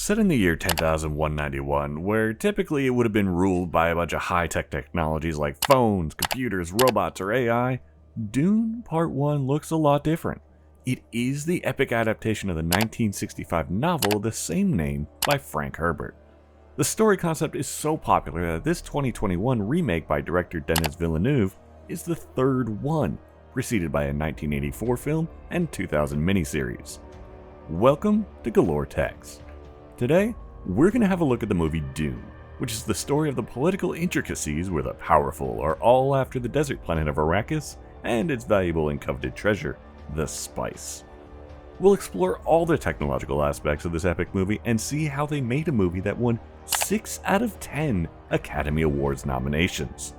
Set in the year 10,191, where typically it would have been ruled by a bunch of high-tech technologies like phones, computers, robots, or AI, Dune Part 1 looks a lot different. It is the epic adaptation of the 1965 novel of the same name by Frank Herbert. The story concept is so popular that this 2021 remake by director Denis Villeneuve is the third one, preceded by a 1984 film and 2000 miniseries. Welcome to Galore Techs. Today, we're going to have a look at the movie Dune, which is the story of the political intricacies where the powerful are all after the desert planet of Arrakis and its valuable and coveted treasure, the spice. We'll explore all the technological aspects of this epic movie and see how they made a movie that won 6 out of 10 Academy Awards nominations.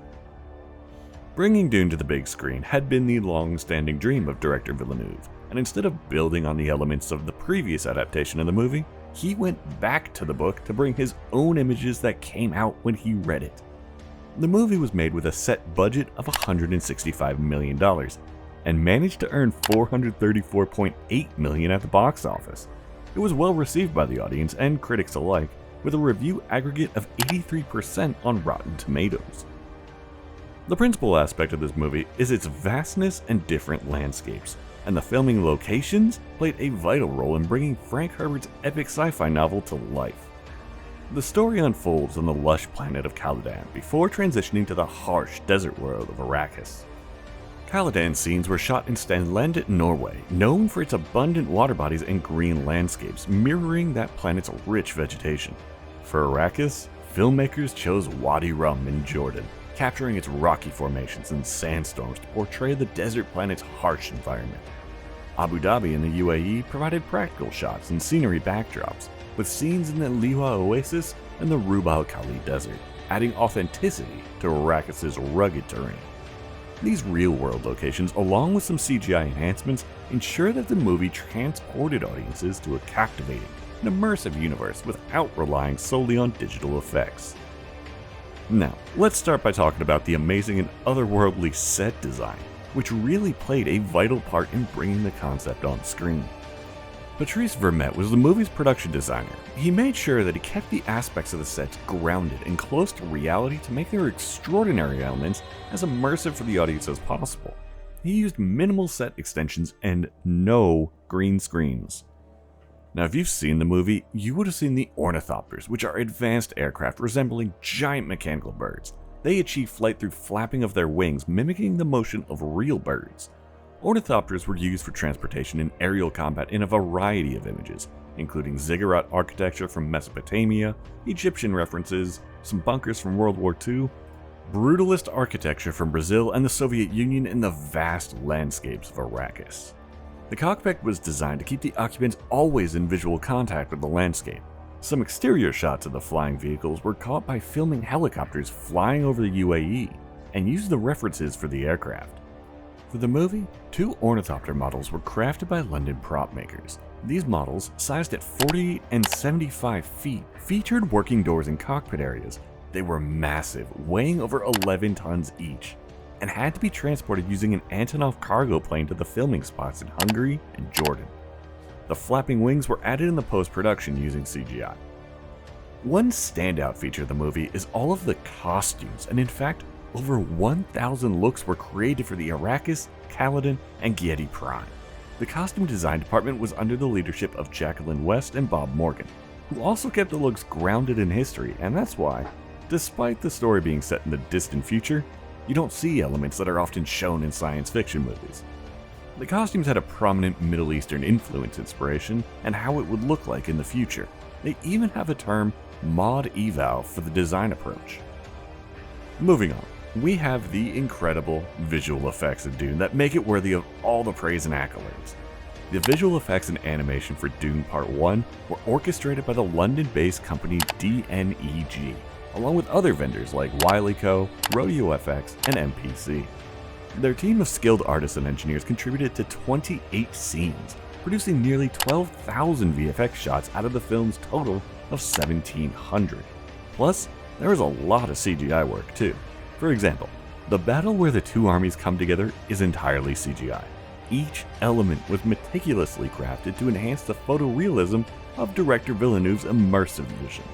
Bringing Dune to the big screen had been the long-standing dream of director Villeneuve, and instead of building on the elements of the previous adaptation of the movie, he went back to the book to bring his own images that came out when he read it. The movie was made with a set budget of $165 million, and managed to earn $434.8 million at the box office. It was well received by the audience and critics alike, with a review aggregate of 83% on Rotten Tomatoes. The principal aspect of this movie is its vastness and different landscapes, and the filming locations played a vital role in bringing Frank Herbert's epic sci-fi novel to life. The story unfolds on the lush planet of Caladan before transitioning to the harsh desert world of Arrakis. Caladan scenes were shot in Stanlandet, Norway, known for its abundant water bodies and green landscapes, mirroring that planet's rich vegetation. For Arrakis, filmmakers chose Wadi Rum in Jordan, capturing its rocky formations and sandstorms to portray the desert planet's harsh environment. Abu Dhabi in the UAE provided practical shots and scenery backdrops, with scenes in the Liwa Oasis and the Rub al Khali Desert, adding authenticity to Arrakis' rugged terrain. These real-world locations, along with some CGI enhancements, ensure that the movie transported audiences to a captivating and immersive universe without relying solely on digital effects. Now, let's start by talking about the amazing and otherworldly set design, which really played a vital part in bringing the concept on screen. Patrice Vermette was the movie's production designer. He made sure that he kept the aspects of the sets grounded and close to reality to make their extraordinary elements as immersive for the audience as possible. He used minimal set extensions and no green screens. Now, if you've seen the movie, you would have seen the ornithopters, which are advanced aircraft resembling giant mechanical birds. They achieve flight through flapping of their wings, mimicking the motion of real birds. Ornithopters were used for transportation and aerial combat in a variety of images, including ziggurat architecture from Mesopotamia, Egyptian references, some bunkers from World War II, brutalist architecture from Brazil and the Soviet Union, and the vast landscapes of Arrakis. The cockpit was designed to keep the occupants always in visual contact with the landscape. Some exterior shots of the flying vehicles were caught by filming helicopters flying over the UAE, and used the references for the aircraft. For the movie, 2 ornithopter models were crafted by London prop makers. These models, sized at 48 and 75 feet, featured working doors and cockpit areas. They were massive, weighing over 11 tons each, and had to be transported using an Antonov cargo plane to the filming spots in Hungary and Jordan. The flapping wings were added in the post-production using CGI. One standout feature of the movie is all of the costumes, and in fact, over 1,000 looks were created for the Arrakis, Caladan, and GtE Prime. The costume design department was under the leadership of Jacqueline West and Bob Morgan, who also kept the looks grounded in history, and that's why, despite the story being set in the distant future, you don't see elements that are often shown in science fiction movies. The costumes had a prominent Middle Eastern influence inspiration and how it would look like in the future. They even have a term, mod eval, for the design approach. Moving on, we have the incredible visual effects of Dune that make it worthy of all the praise and accolades. The visual effects and animation for Dune Part 1 were orchestrated by the London-based company DNEG, along with other vendors like Wiley Co., Rodeo FX, and MPC. Their team of skilled artists and engineers contributed to 28 scenes, producing nearly 12,000 VFX shots out of the film's total of 1,700. Plus, there was a lot of CGI work too. For example, the battle where the two armies come together is entirely CGI. each element was meticulously crafted to enhance the photorealism of director Villeneuve's immersive vision.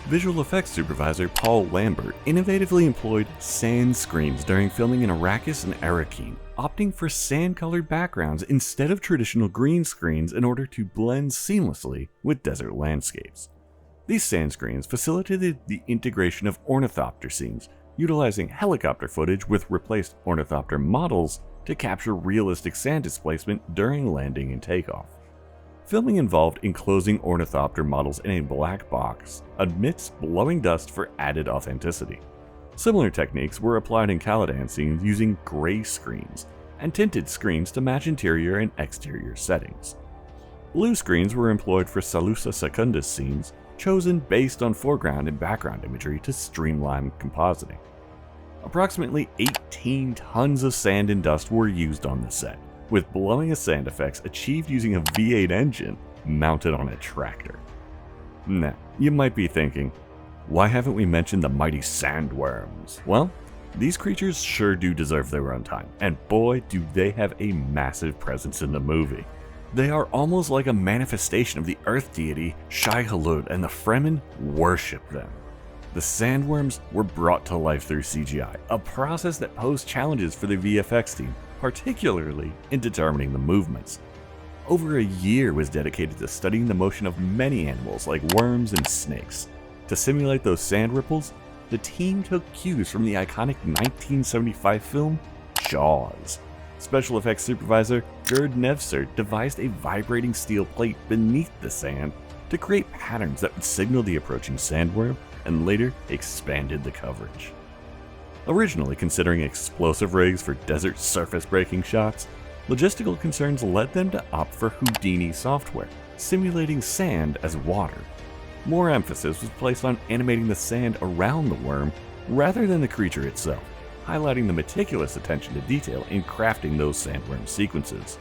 Visual effects supervisor Paul Lambert innovatively employed sand screens during filming in Arrakis and Arrakeen, opting for sand-colored backgrounds instead of traditional green screens in order to blend seamlessly with desert landscapes. These sand screens facilitated the integration of ornithopter scenes, utilizing helicopter footage with replaced ornithopter models to capture realistic sand displacement during landing and takeoff. Filming involved enclosing ornithopter models in a black box amidst blowing dust for added authenticity. Similar techniques were applied in Caladan scenes using gray screens and tinted screens to match interior and exterior settings. Blue screens were employed for Salusa Secundus scenes, chosen based on foreground and background imagery to streamline compositing. Approximately 18 tons of sand and dust were used on the set, with blowing of sand effects achieved using a V8 engine mounted on a tractor. Now, you might be thinking, why haven't we mentioned the mighty sandworms? Well, these creatures sure do deserve their own time, and boy do they have a massive presence in the movie. They are almost like a manifestation of the earth deity Shai-Hulud, and the Fremen worship them. The sandworms were brought to life through CGI, a process that posed challenges for the VFX team, particularly in determining the movements. Over a year was dedicated to studying the motion of many animals like worms and snakes. To simulate those sand ripples, the team took cues from the iconic 1975 film Jaws. Special effects supervisor Gerd Nevser devised a vibrating steel plate beneath the sand to create patterns that would signal the approaching sandworm, and later expanded the coverage. Originally considering explosive rigs for desert surface breaking shots, logistical concerns led them to opt for Houdini software, simulating sand as water. More emphasis was placed on animating the sand around the worm rather than the creature itself, highlighting the meticulous attention to detail in crafting those sandworm sequences.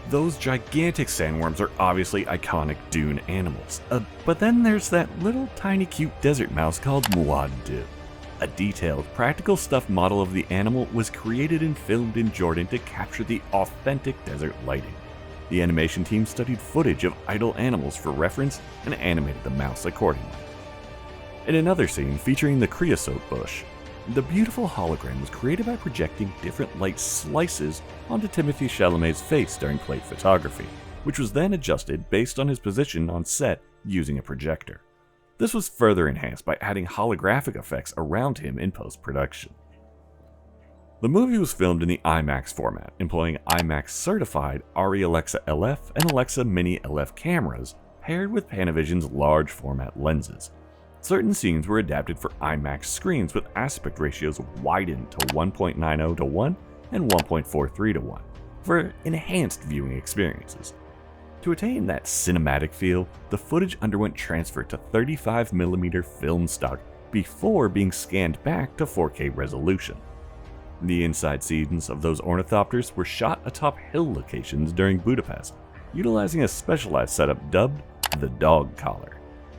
Those gigantic sandworms are obviously iconic Dune animals, but then there's that little tiny cute desert mouse called Muad'Dib. A detailed, practical stuffed model of the animal was created and filmed in Jordan to capture the authentic desert lighting. The animation team studied footage of idle animals for reference and animated the mouse accordingly. In another scene featuring the creosote bush, the beautiful hologram was created by projecting different light slices onto Timothée Chalamet's face during plate photography, which was then adjusted based on his position on set using a projector. This was further enhanced by adding holographic effects around him in post-production. The movie was filmed in the IMAX format, employing IMAX certified ARRI Alexa LF and Alexa Mini LF cameras paired with Panavision's large format lenses. Certain scenes were adapted for IMAX screens with aspect ratios widened to 1.90 to 1 and 1.43 to 1 for enhanced viewing experiences. To attain that cinematic feel, the footage underwent transfer to 35mm film stock before being scanned back to 4K resolution. The inside scenes of those ornithopters were shot atop hill locations during Budapest, utilizing a specialized setup dubbed the dog collar.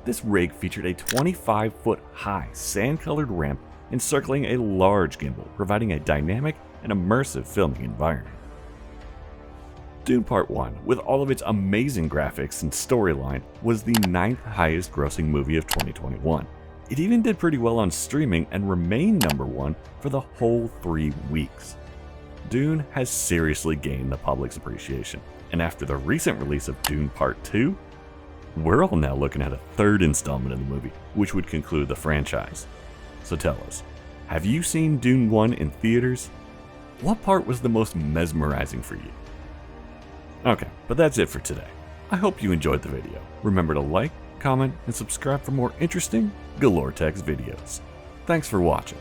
This rig featured a 25-foot high sand-colored ramp encircling a large gimbal, providing a dynamic and immersive filming environment. Dune Part 1, with all of its amazing graphics and storyline, was the 9th highest grossing movie of 2021. It even did pretty well on streaming and remained #1 for the whole 3 weeks. Dune has seriously gained the public's appreciation, and after the recent release of Dune Part 2, we're all now looking at a 3rd installment of the movie, which would conclude the franchise. So tell us, have you seen Dune 1 in theaters? What part was the most mesmerizing for you? Okay, but that's it for today. I hope you enjoyed the video. Remember to like, comment, and subscribe for more interesting Galore Text videos. Thanks for watching.